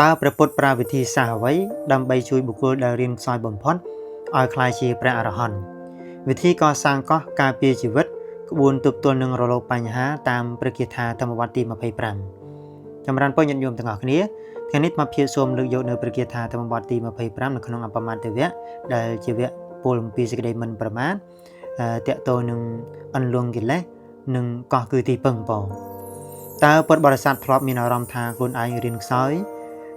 ตาประพุทธปราวิธีสาไว้ดำใบช่วยบุคคลได้เรียนซอยบ่มพอดอ้อยคลายชีพระอรหันต์วิธีก่อสร้างก็การปีชีวิตกระบวนตุบตัวหนึ่งเราปัญหาตามประกิธาธรรมวัติมาภัยปรังจำรันป้อยันโยมต่างหากนี้แค่นิดมาเพียรสมเลือกโยนในประกิธาธรรมวัติมาภัยปรังในขนมอัปมาเตเวะได้ชีวิตปูลปีสกเดมันประมาณเตะตัวหนึ่งอันลวงกินเละหนึ่งก็คือที่ปึงปองตาเปิดบริษัทพร้อมมีนารมทางคนไอเรียนซอย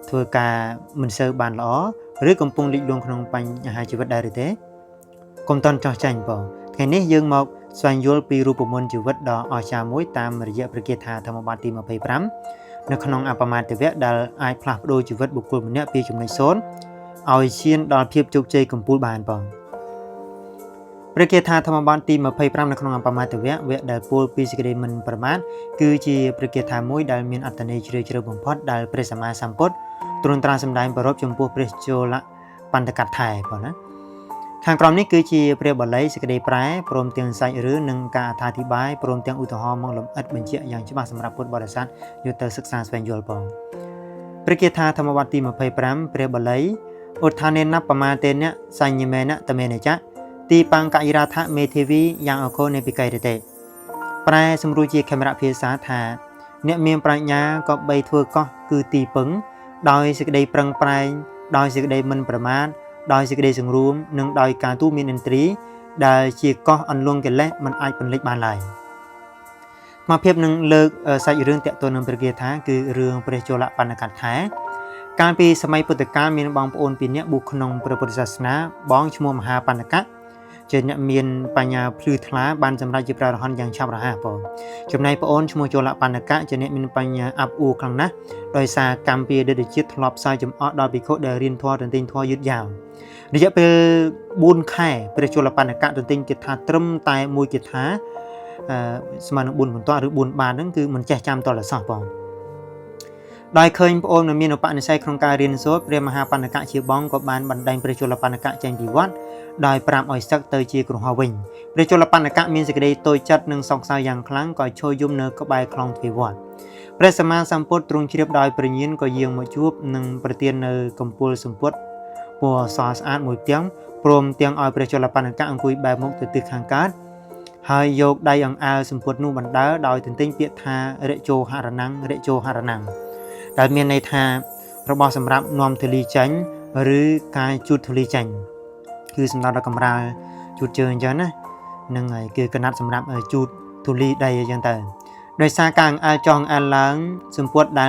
ทัวร์การมันเซอร์บานล้อหรือกำปงดิลวงขนมปัญหาชีวิตได้หรือเต้กรมตอนจอจังปอแค่นี้ยังมองสวายโยลปีรูปมนชีวิตดออาชามวยตามระยะประเกธาธรรมบัติมาเพย์พรัมในขนมอัปมาเตเวะดาไอพลับโดยชีวิตบุคคลมันเนี่ยปีจุ่มในโซนเอาเชียนดอเพียบจุกใจกับปูบานปอประเกธาธรรมบัติมาเพย์พรัมในขนมอัปมาเตเวะเวะดาปูปีสกเดมันประมาณคือจีประเกธามวยดามีอัตเนยเชื่อบ่มพอดดาเปรสมาสัมปดตรุนตราสำได้ประรบจมพูเปรสโจละปันตกัดไทยปอนะทางกรมนี้คือจีเปรียบเลยสกเดย์ปลายพร้อมเตียงใส่หรือหนึ่งการอธิบายพร้อมเตียงอุทหรณ์มองลมอัดบัญชีอย่างฉบับสำหรับพุทธบริษัทยุติศึกษาสเปนยูลปองประเกธาธรรมวัติมาเพย์พรัมเปรียบเลยอุทานเนนับประมาณเตนเนสัญญเมนะตเมเนจะตีปังกอิราธะเมเทวียังเอาโคในปิไกเดเตปลายสมรูจีแคมราเพียสาธาเนเมียมปรัญญาก็ใบทัวก็คือตีปึงโดยสกเดย์ปรังปลายโดยสกเดย์มันประมาณโดยสิ่งใดสิ่งรวมหนึ่งโดยการตู้มีดนตรีได้ชีก็อันลงกันและมันอาจเป็นเล็กบานไหลมาเพียบหนึ่งเลิกใส่เรื่องเตะตัวหนึ่งประเกียร์ท้าคือเรื่องประโจละปันกัดแท้การปีสมัยพุทธกาลมีบางปอนปีนี้บุคคลพระพุทธศาสนาบ้องชโมมหาปันกัดจะเนี่ยมีปัญญาพลือทลาบันสำหรับจิปราหันอย่างชาวราหะปอจำในปอนชโมโจละปันกัดจะเนี่ยมีปัญญาอับอูครั้งนะโดยสาการปีเดือดจิตทลอบใส่จำอ้อดอยปิโคเดรินทัวร์ตินทัวร์ยึดยาวนี่จะเป็นบุญไข่ประจุลปันกะตัวติงกิจธาตรมตายมวยกิจธาสมานบุญผลตัวหรือบุญบานนั่นคือมันแจกจำตัวละสองปองโดยเคยพระองค์มีนปะในใช้โครงการเรียนโซเรียมหาปันกะเชียบองกับบานบันไดประจุลปันกะแจงดีวัดโดยปรามอ้อยสักเตยเชียกรุงฮาวินประจุลปันกะมีสิ่งใดตัวจัดหนึ่งสองสาวอย่างครั้งก่อโชยยุ่มเนื้อก็ใบคลองเทวัดพระสมานสัมพุทธตรงเชียบโดยประยินก็ยิงมาจูบหนึ่งประเตียนเนื้อกำปูลสัมพุทธปัวซอสอาร์ตมวยเตียงพร้อมเตียงอ้อยประจุลปันกะอังคุยแบบมุกตึกทางการหายโยกได้อย่างอาสัมพุทธนูบันดาโดยถึงติ้งเปียธาเรโจหารนังเรโจหารนังได้เมียนในทาระบอบสำหรับนอมทลีจันหรือการจุดทลีจันคือสำหรับเรากำราจุดเจอจังนะนั่งไงคือกระนัดสำหรับจุดทลีได้ยังแต่โดยสาการอาจองอาลังสัมพุทธได้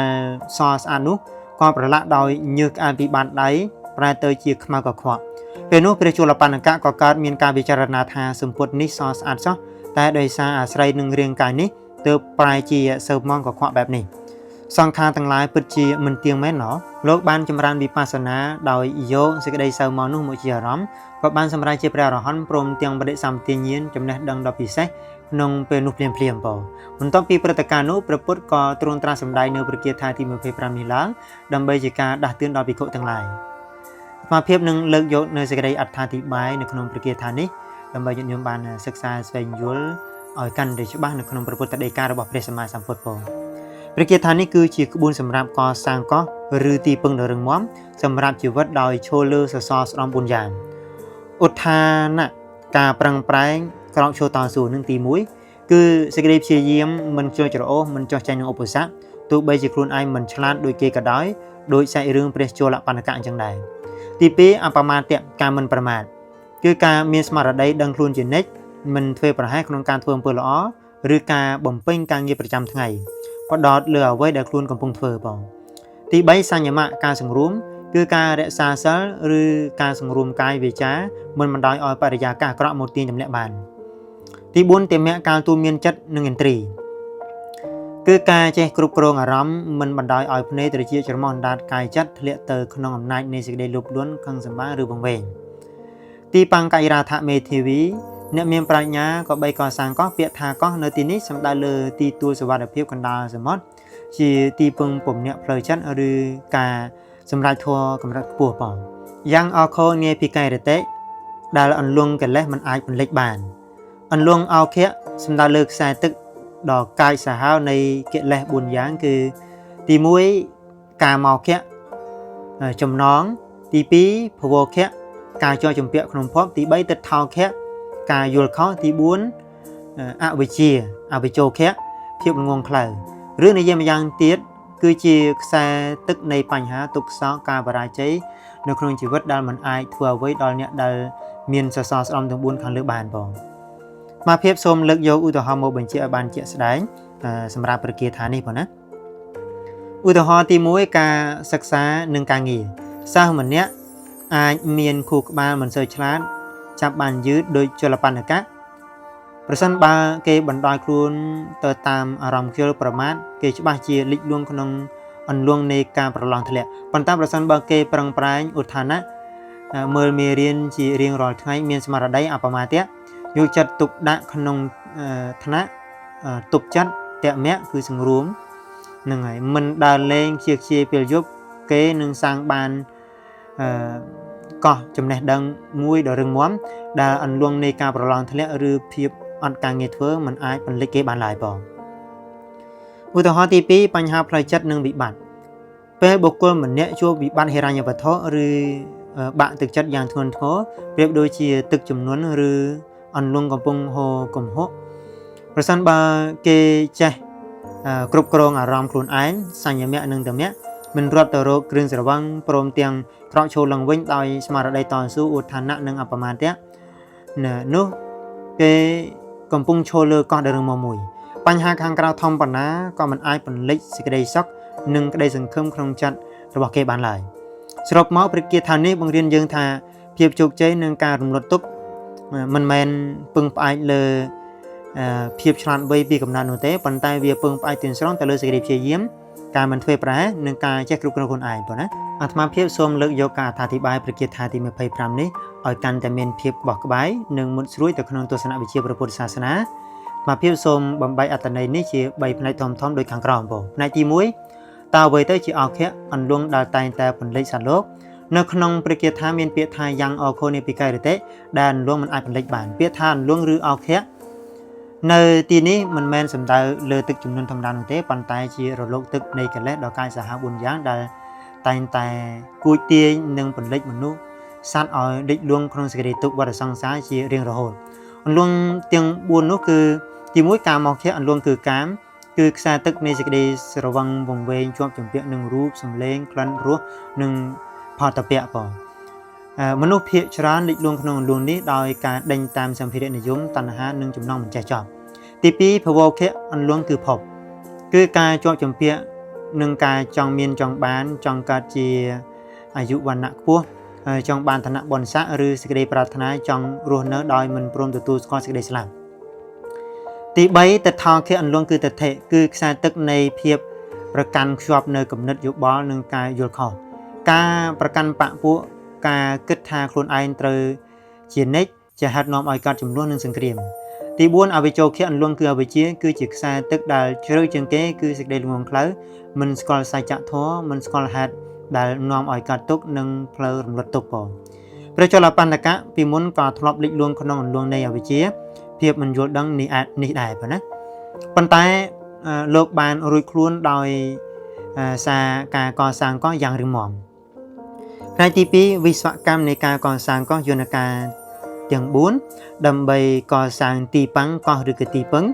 ซอสอานุก็ประละโดยยึกอาบิบันได้ปลายเตยเจียกมากกว่าเป็นนู้ประจุลปันกะก็การมีการพิจารณาทาสัมพุทธนิซอสอาซอแต่โดยสาอาศัยหนึ่งเรียงกายนี้เติบปลายเจียเสริมมองกับแบบนี้สังขารทั้งหลายปิดจีมันเตียงแม่หนอโลกบ้านจำรานวิปัสสนาโดยโยสิกได้เสริมมองนุ่มมุจีร้อมก็บ้านสำหรับเจปราหอนพรมเตียงประเดสัมเตียนยืนจำแนกดังดอกพิเศษนงเป็นนุเปลี่ยนเปลี่ยนเปล่ามันต้องปีประการนุประพุทธก็ตรงตราสำได้เนื้อประเกียรติที่มือเพปรามีล้างดำใบจิกาดักเตือนดอกพิโคทั้งหลายมาเพียบหนึ่งเลิกโยในสิกได้อัตถาธิบายในขนมประเกียรตินี้ดำใบยันยมบานศึกษาสเปนยุลอ่อยกันโดยชบ้านในขนมประพุทธได้การระบบเปรสมาสัมพุทธโปประเกียรตินี้คือชีกบุญสำหรับก่อสร้างก็หรือตีปึงเดินม้อมสำหรับชีวิตโดยโชเลือสซอสรอมบุญยานอุทานการปรังแปลงกรองโชต่อสู่หนึ่งตีมุ้ยคือสกเดเชียเยี่ยมมันโจจโรมันโจใจหนึ่งอุปสรรคตัวใบจิครุนไอมันฉลาดโดยเกกระด้อยโดยใช้เรื่องเปรสโจละปันกะจังใดตีปีอัปมาเตะการมันประมาทคือการมีสมาร์ทได้ดังครุนจินเน็กมันเทประให้โครงการทวงเปลือหรือการบ่มเป้งการเงียบประจำทั้งไงก็ดอดเลือไว้ได้ครุนกับพงเฟอร์ปองที่ใบสัญญามะการสังรุมคือการเดซาเซลหรือการสังรุมกายวิจามันได้ออยปริยากากระโมตีนจำเละบานที่บุญเต็มแม้การตูเมียนจัดหนึ่งอินทรีคือการเจกรุบกรองอารมณ์มันบันไดออยพเนตรเจียจรมอนดาดกายจัดเทเลเตอร์ขนมนายในสิ่งใดลุบล้วนขังสมบัติหรือบังเวงที่ปังกายราธะเมทีวีเนื้อเมียนปราญญาก็ใบก่อสร้างก็เปียธาก็เนื้อตีนี้สำได้เลยตีตัวสวัสดิภาพกันดาสมมติจีตีปึงปุ่มเนี่ยเพลย์จัดหรือการสำหรับทัวร์กำลังปัวปองยังเอาโคเงียพิกายเตะได้อันลวงกันแล้วมันอาจเป็นเล็กบานอันลวงเอาเคะสำหรับเลิกสายตึกดอกกายสาวในเกล็ดบุญยางคือตีมุ้ยกาเมาเคะ ចំណងទី2ភវខៈការចោចម្ពាក់ក្នុងភពទី3ទឹកថោខៈការយល់ខុសទី4អវិជ្ជាអវិជោខៈភាពងងខ្លៅឬនិយាយម្យ៉ាងទៀតគឺជាខ្សែទឹកនៃបញ្ហាទុក្ខសោកការបរាជ័យនៅក្នុងជីវិតដែលមិនអាចធ្វើអ្វីដល់អ្នកដែលមានសសរស្តម្ភទាំង4ខាងលើបានបងមកភាពសូមលើកយកឧទាហរណ៍មកបញ្ជាក់ឲ្យបានជាក់ស្ដែងសម្រាប់ព្រះគាថានេះបងណាឧទាហរណ៍ទី1ការសិក្សានិងការងារសិស្សម្នាក់អាចមានខួរក្បាលមិនសូវឆ្លាតចាប់បានយឺតដោយចលបណ្ឌកៈប្រសិនបើគេបណ្ដោយខ្លួនទៅតាមអារម្មណ៍ខ្ជិលប្រមាថគេច្បាស់ជាលិចលួងក្នុងអន្លង់នៃការប្រឡងធ្លាក់ប៉ុន្តែប្រសិនបើគេប្រឹងប្រែងឧទ្ធានៈមើលមេរៀនជារៀងរាល់ថ្ងៃមានស្មារតីអបមាទៈយកចិត្តទុកដាក់ក្នុងថ្នាក់ទប់ចិត្តតមៈគឺសង្រួមនឹងហើយមិនដើរលេងជាពេលយប់គេនឹងសាងបានកោះចំណេះដឹងមួយដ៏រឹងមាំដែលអន្លង់នៃការប្រឡងធ្លាក់ឬភាពអត់ការងារធ្វើមិនអាចបន្លិចគេបានឡើយបងឧទាហរណ៍ទី2បញ្ហាផ្លូវចិត្តនិងវិបត្តិពេលបុគ្គលម្នាក់ជួបវិបត្តិហិរញ្ញវត្ថុឬបាក់ទឹកចិត្តយ៉ាងធ្ងន់ធ្ងរប្រៀបដូចជាទឹកជំនន់ឬអន្លង់កំពុងហូរកំហុកប្រសិនបើគេចេះគ្រប់គ្រងអារម្មណ៍ខ្លួនឯងសញ្ញមៈនិងតមៈមិនរត់ទៅរកគ្រឿងស្រវឹងព្រមទាំងក្រោកឈរឡើងវិញដោយស្មារតីតស៊ូឧទ្ធានៈនិងអបមាទៈនោះគេកំពុងឈរលើកោះដ៏រឹងមាំមួយបញ្ហាខាងក្រៅធំប៉ុណ្ណាក៏មិនអាចបន្លិចសេចក្តីសុខនិងក្តីសង្ឃឹមក្នុងចិត្តរបស់គេបានឡើយសរុបមកព្រះគាថានេះបង្រៀនយើងថាភាពជោគជ័យនិងការរំលត់ទុក្ខមិនមែនពឹងផ្អែកលើភាពឆ្លាតវៃពីកំណត់នោះទេប៉ុន្តែវាពឹងផ្អែកទាំងស្រុងទៅលើសេចក្តីព្យាយាមការមិនធ្វើប្រហែសនិងការចេះគ្រប់គ្រងខ្លួនឯងប៉ុណ្ណាអាត្មាភាពសូមលើកយកការអធិប្បាយព្រះគាថាទី25នេះឲ្យកាន់តែមានភាពក្បោះក្បាយនិងមុតស្រួយទៅក្នុងទស្សនវិជ្ជាព្រះពុទ្ធសាសនាអាត្មាភាពសូមបំបីអត្ថន័យនេះជា3ផ្នែកធំៗដូចខាងក្រោមបងផ្នែកទី1តើអ្វីទៅជាអោខៈអន្លង់ដែលតែងតែបន្លិចសត្វលោកនៅក្នុងព្រះគាថាមានពាក្យថាយ៉ាងអោខោនេពិកៃរតិដែលអន្លង់មិនអាចបន្លិចបានពាក្យថាអន្លង់ឬអោខៈនៅទីនេះមិនមែនសំដៅលើទឹកជំនន់ធម្មតានោះទេប៉ុន្តែជារលកទឹកនៃកិលេសដ៏កាយសាហាវ4យ៉ាងដែលតែងតែគួចទាញនិងបន្លិចមនុស្សសត្វឲ្យដេកលួងក្នុងសេចក្តីទុក្ខវដ្តសង្សារជារៀងរហូតអន្លង់ទាំង4នោះគឺទី1កាមោខៈអន្លង់គឺកាមគឺខ្សែទឹកនៃសេចក្តីស្រវឹងវង្វេងជាប់ជំពាក់នឹងរូបសម្លេងក្លិនរសនិងផតពៈផងមនុស្សភាគច្រើនលិចលួងក្នុងអន្លង់នេះដោយការដេញតាមសម្ភារៈនិយមតណ្ហានិងចំណង់មិនចេះចប់ទី2ភវខៈអន្លង់គឺភពគឺការជាប់ជំពាក់នឹងការចង់មានចង់បានចង់កើតជាអាយុវណ្ណៈខ្ពស់ចង់បានឋានៈបុណ្យស័ក្តិឬសេចក្តីប្រាថ្នាចង់រស់នៅដោយមិនព្រមទទួលស្គាល់សេចក្តីស្លាប់ទី3តថោខៈអន្លង់គឺតថេគឺខ្សែទឹកនៃភាពប្រកាន់ខ្ជាប់នៅគំនិតយោបល់និងការយល់ខុសការប្រកាន់បពុះការគិតថាខ្លួនឯងត្រូវជានិច្ចជាហេតុនាំឲ្យកើតចំនួននិងសង្គ្រាមទី4អវិជោខៈអន្លង់គឺអវិជ្ជាគឺជាខ្សែទឹកដែលជ្រៅជាងគេគឺសេចក្តីល្ងងខ្លៅមិនស្គាល់សច្ចធម៌មិនស្គាល់ហេតុដែលនាំឲ្យកើតទុក្ខនិងផ្លូវរំលត់ទុក្ខផងព្រះចលបណ្ឌកៈពីមុនក៏ធ្លាប់លិចលួងក្នុងអន្លង់នៃអវិជ្ជាភាពមិនយល់ដឹងនេះដែរប៉ុណ្ណាប៉ុន្តែលោកបានរួចខ្លួនដោយសារការកសាងកោះយ៉ាងរឹងមាំផ្នែកទី2វិស្វកម្មនៃការកសាងកោះយន្តការទាំង4ដើម្បីកសាងទីប៉ាំងកោះឬក៏ទីពឹង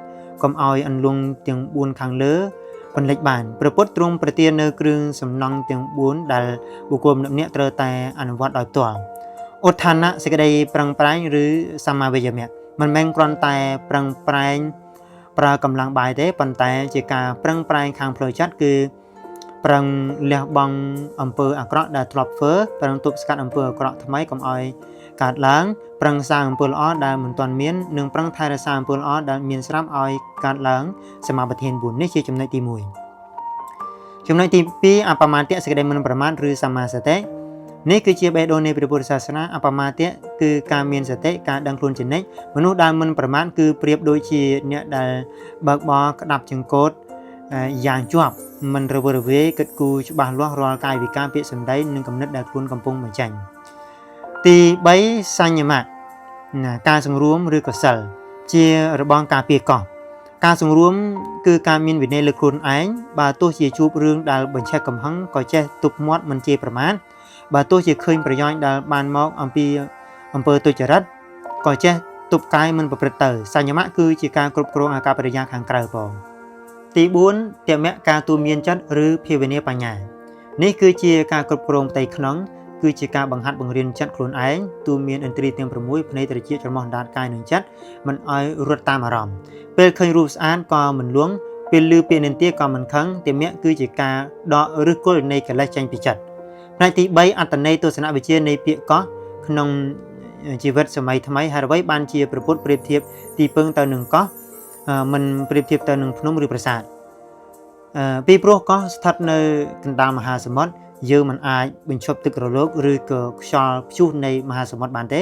កុំឲ្យអន្លង់ទាំង4ខាងលើបន្លិចបានព្រះពុទ្ធទ្រង់ប្រទាននៅគ្រឿងសំណង់ទាំង4ដែលបុគ្គលម្នាក់ត្រូវតែអនុវត្តដោយផ្ទាល់ឧទ្ធានៈសេចក្តីប្រឹងប្រែងឬសមាវយមៈមិនមែនគ្រាន់តែប្រឹងប្រែងប្រើកម្លាំងបាយទេប៉ុន្តែជាការប្រឹងប្រែងខាងផ្លូវចិត្តគឺប្រឹងលះបង់អំពើអាក្រក់ដែលធ្លាប់ធ្វើប្រឹងទប់ស្កាត់អំពើអាក្រក់ថ្មីកុំឲ្យកើតឡើងប្រឹងសាងអំពើល្អដែលមិនទាន់មាននិងប្រឹងថែរក្សាអំពើល្អដែលមានស្រាប់ឲ្យកើតឡើងសមាបទាន4នេះជាចំណុចទី1ចំណុចទី2អបមាទៈសេចក្តីមិនប្រមាទឬសមាសតិនេះគឺជាបេះដូងនៃព្រះពុទ្ធសាសនាអបមាទៈគឺការមានសតិការដឹងខ្លួនជានិច្ចមនុស្សដែលមិនប្រមាទគឺប្រៀបដូចជាអ្នកដែលបើកបរក្តាប់ចង្កូតយ៉ាងជាប់មិនរវើរវាយគិតគូរច្បាស់លាស់រាល់កាយវិការពាក្យសម្ដីនិងគំនិតដែលខ្លួនកំពុងបញ្ចេញទី3សញ្ញមៈការសង្រួមឬក៏សិលជារបងការពារកោះការសង្រួមគឺការមានវិន័យលើខ្លួនឯងបើទោះជាជួបរឿងដែលបញ្ឆេះកំហឹងក៏ចេះទប់មាត់មិនជេរប្រមាថ bà tôi chỉ khơiประโยชน์ដែលបានមកអំពើទុច្ចរិតក៏ចេះទប់កាយមិនប្រព្រឹត្តទៅសញ្ញមៈគឺជាការគ្រប់គ្រងអាកប្បកិរិយាខាងក្រៅផងទី4តមៈការទូមានចិត្តឬភាវនាបញ្ញានេះគឺជាការគ្រប់គ្រងផ្ទៃក្នុងគឺជាការបង្ហាត់បង្រៀនចិត្តខ្លួនឯងទូមានឥន្ទ្រីទាំង6ភ្នែកត្រចៀកច្រមុះដាតកាយនិងចិត្តមិនឲ្យរត់តាមអារម្មណ៍ពេលឃើញរូបស្អាតក៏មិនលួងពេលឮពាក្យនិន្ទាក៏មិនខឹងតមៈគឺជាការដកឫសគល់នៃកិលេសចេញពីចិត្តផ្នែកទី3អត្តន័យទស្សនវិជ្ជានៃពាក្យកោះក្នុងជីវិតសម័យថ្មីហើយអ្វីបានជាប្រពុតប្រៀបធៀបទីពឹងទៅនឹងកោះមិនប្រៀបធៀបទៅនឹងភ្នំឬប្រាសាទពីព្រោះកោះស្ថិតនៅកណ្ដាលមហាសមុទ្រយើងមិនអាចបញ្ឈប់ទឹករលកឬក៏ខ្យល់ព្យុះនៃមហាសមុទ្របានទេ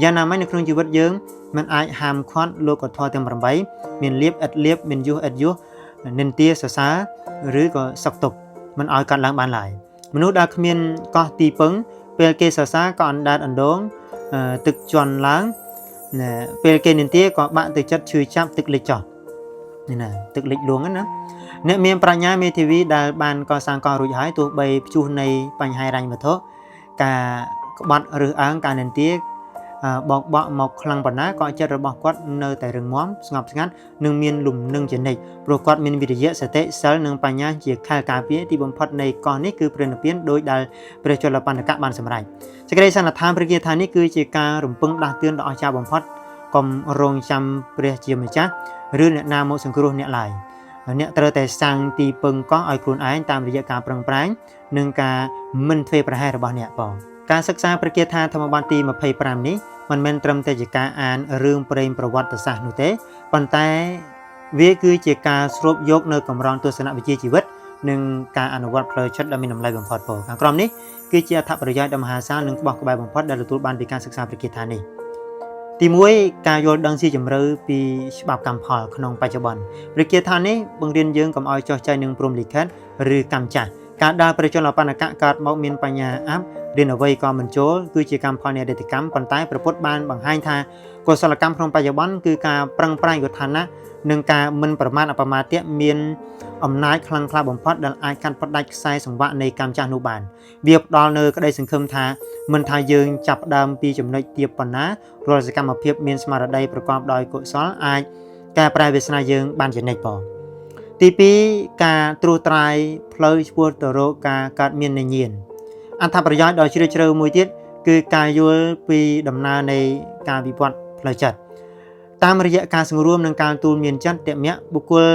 យ៉ាងណាមិញនៅក្នុងជីវិតយើងមិនអាចហាមឃាត់លោកធម៌ទាំង8មានលៀបឥតលៀបមានយុះឥតយុះនិន្ទាសរសើរឬក៏សុខទុក្ខមិនឲ្យកាត់ឡើងបានឡើយមនុស្សដែលគ្មានកោះទីពឹងពេលគេសរសើរក៏អណ្ដាតអណ្ដូងទឹកជន់ឡើងពេលគេនិន្ទាក៏បាក់ទឹកចិត្តឈឺចាប់ទឹកលិចចោះនេះណាទឹកលិចលួងណាអ្នកមានប្រាជ្ញាមេធាវីដែលបានកសាងកោះរួចហើយទោះបីព្យុះនៃបញ្ហារញ្ញវត្ថុការក្បត់ឬអើងការនិន្ទាបោកបក់មកខ្លាំងប៉ុណ្ណាក៏ចិត្តរបស់គាត់នៅតែរឹងមាំស្ងប់ស្ងាត់និងមានលំនឹងជានិច្ចព្រោះគាត់មានវិរិយៈសតិសិលនិងបញ្ញាជាខែលការពារទីបំផុតនៃកោះនេះគឺព្រះនិព្វានដោយដែលព្រះជលបណ្ឌកៈបានសម្រេចសេចក្តីសន្និដ្ឋានព្រះគាថានេះគឺជាការរំពឹងដាស់តឿនដ៏អស្ចារ្យបំផុតកុំរងចាំព្រះជាម្ចាស់ឬអ្នកណាមកសង្គ្រោះអ្នកឡើយអ្នកត្រូវតែសាំងទីពឹងកោះឲ្យខ្លួនឯងតាមរយៈការប្រឹងប្រែងនិងការមិនធ្វេសប្រហែសរបស់អ្នកផងការសិក្សាព្រះគាថាធម្មបទទី25នេះមិនមែនត្រឹមតែជាការអានរឿងព្រេងប្រវត្តិសាស្ត្រនោះទេប៉ុន្តែវាគឺជាការស្រូបយកនៅកម្រងទស្សនវិជ្ជាជីវិតនិងការអនុវត្តផ្លូវចិត្តដ៏មានតម្លៃបំផុតផងខាងក្រោមនេះគឺជាអត្ថប្រយោជន៍ដ៏មហាសាលនិងក្បោះក្បាយបំផុតដែលទទួលបានពីការសិក្សាព្រះគាថានេះទី1ការយល់ដឹងស៊ីជម្រៅពីច្បាប់កម្មផលក្នុងបច្ចុប្បន្នព្រះគាថានេះបង្រៀនយើងកុំឲ្យចោះចាញ់នឹងព្រហ្មលិខិតឬកម្មចាស់ការដែលព្រះជន្មបណ្ឌកៈកើតមកមានបញ្ញាអប់រៀនអ្វីក៏មិនចូលគឺជាកម្មផលនៃអតីតកម្មប៉ុន្តែព្រះពុទ្ធបានបង្ហាញថាកុសលកម្មក្នុងបច្ចុប្បន្នគឺការប្រឹងប្រែងយុទ្ធនានិងការមិនប្រមាថអបមាទៈមានអំណាចខ្លាំងក្លាបំផុតដែលអាចកាត់ផ្តាច់ខ្សែសង្វាក់នៃកម្មចាស់នោះបានវាផ្ដល់នូវក្តីសង្ឃឹមថាមិនថាយើងចាប់ផ្ដើមពីចំណុចទាបប៉ុណ្ណារាល់សកម្មភាពមានស្មារតីប្រកបដោយកុសលអាចកែប្រែវាសនាយើងបានជានិច្ចផងទី2ការត្រួសត្រាយផ្លូវឆ្ពោះទៅរកការកើតមាននៃញាណអត្ថប្រយោជន៍ដ៏ជ្រាលជ្រៅមួយទៀតគឺការយល់ពីដំណើរនៃការវិវត្តផ្លូវចិត្តតាមរយៈការសង្រួមនិងការទូលមានចិត្តតមៈបុគ្គល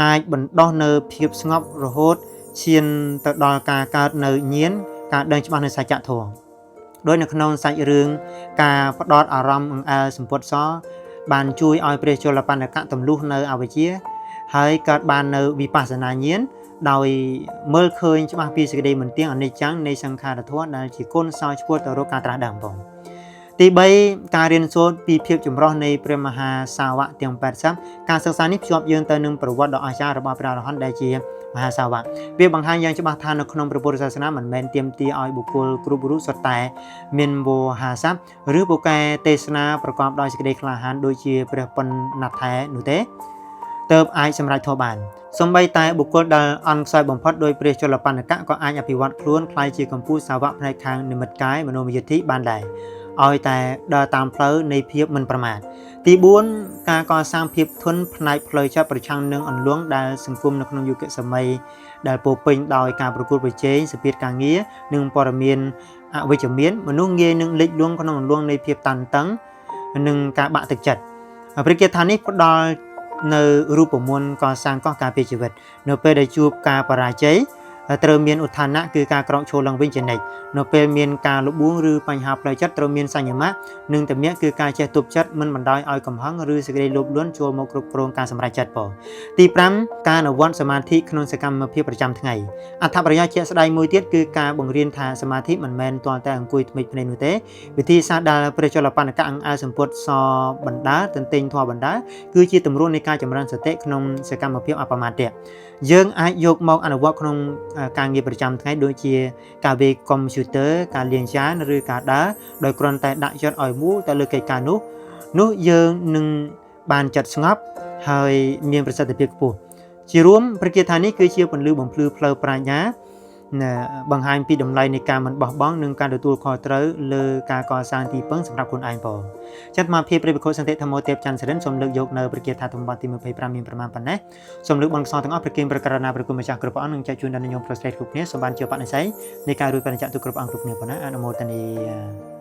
អាចបណ្ដោះនៅភាពស្ងប់រហូតឈានទៅដល់ការកើតនៅញាណការដឹងច្បាស់នៅសច្ចធម៌ដោយនៅក្នុងសាច់រឿងការផ្ដោតអារម្មណ៍អង្អែលសម្ពុតសបានជួយឲ្យព្រះជលបណ្ឌកៈទម្លុះនៅអវិជ្ជាហើយកើតបាននៅវិបស្សនាញាណដោយមើលឃើញច្បាស់ពីសេចក្តីមិនទៀងអនិច្ចំនៃសង្ខារធម៌ដែលជាគុណសោឆ្ពោះទៅរកការត្រាស់ដឹងផងទី3ការរៀនសូត្រពីភាពចម្រុះនៃព្រះមហាសាវកទាំង80ការសិក្សានេះភ្ជាប់យើងទៅនឹងប្រវត្តិដ៏អស្ចារ្យរបស់ព្រះអរហន្តដែលជាមហាសាវកវាបង្ហាញយ៉ាងច្បាស់ថានៅក្នុងព្រះពុទ្ធសាសនាមិនមែនទាមទារឲ្យបុគ្គលគ្រប់រូបសុទ្ធតែមានវោហារស័ព្ទឬពូកែទេសនាប្រកបដោយសេចក្តីក្លាហានដូចជាព្រះប៉ុណ្ណាថែនោះទេទើបអាចសម្រេចធម៌បានសូម្បីតែបុគ្គលដែលអន់ខ្សោយបំផុតដោយព្រះជលបណ្ឌកៈក៏អាចអភិវឌ្ឍខ្លួនក្លាយជាកម្ពុជាសាវកផ្នែកខាងនិមិត្តកាយមនោមយិបានដែរឲ្យតែដើរតាមផ្លូវនៃភាពមិនប្រមាទទី4ការកសាងភាពធន់ផ្នែកផ្លូវចិត្តប្រឆាំងនឹងអន្លង់ដែលសង្គមនៅក្នុងយុគសម័យដែលពោពេញដោយការប្រកួតប្រជែងសម្ពាធការងារនិងព័ត៌មានអវិជ្ជមានមនុស្សងាយនឹងលិចលង់ក្នុងអន្លង់នៃភាពតានតឹងនិងការបាក់ទឹកចិត្តព្រះគាថានេះផ្ដល់នៅរូបមន្តកសាងកោះការពារជីវិតនៅពេលដែលជួបការបរាជ័យត្រូវមានឧទ្ធានៈគឺការក្រោកឈរឡើងវិញជានិច្ចនៅពេលមានការលបួងឬបញ្ហាផ្លូវចិត្តត្រូវមានសញ្ញមៈនិងតមៈគឺការចេះទប់ចិត្តមិនបណ្ដោយឲ្យកំហឹងឬសេចក្តីលោភលន់ចូលមកគ្រប់គ្រងការសម្រេចចិត្តផងទី5ការអនុវត្តសមាធិក្នុងសកម្មភាពប្រចាំថ្ងៃអត្ថប្រយោជន៍ជាក់ស្ដែងមួយទៀតគឺការបង្រៀនថាសមាធិមិនមែនទាល់តែអង្គុយថ្មិចភ្នែកនោះទេវិធីសាស្ត្រដែលព្រះជលបណ្ឌកៈអង្គសម្ពុទ្ធសបណ្ដាទន្ទិញធម៌បណ្ដាគឺជាទម្រង់នៃការចម្រើនសតិក្នុងសកម្មភាពអបមាទៈយើងអាចយកមកអនុវត្តក្នុងការងារប្រចាំថ្ងៃដូចជាការវាយកុំព្យូទ័រការលាងចានឬការដើរដោយគ្រាន់តែដាក់ចិត្តឲ្យមូលទៅលើកិច្ចការនោះយើងនឹងបានចិត្តស្ងប់ហើយមានប្រសិទ្ធភាពខ្ពស់ជារួមព្រះគាថានេះគឺជាពន្លឺបំភ្លឺផ្លូវប្រាជ្ញា បង្ហាញពីតម្លៃនៃការមិនបោះបង់និងការទទួលខុសត្រូវលើការកសាងទីពឹងសម្រាប់ខ្លួនឯងបងចាត់មកភាពព្រះវិខុសន្តិធម្មទេពច័ន្ទសិរិនសូមលើកយកនៅព្រះគាថាទំព័រទី25មានប្រមាណប៉ុណ្ណេះសូមលើកបនខ្សោទាំងអស់ព្រះគិមប្រការណាព្រះគុណម្ចាស់គ្រប់ព្រះអង្គនឹងចែកជូនដល់ញោមប្រុសស្រីគ្រប់គ្នាសូមបានជាបនិស័យនៃការរួចបរិច្ចាគទុកគ្រប់អង្គគ្រប់គ្នាប៉ុណ្ណាអនុមោទនា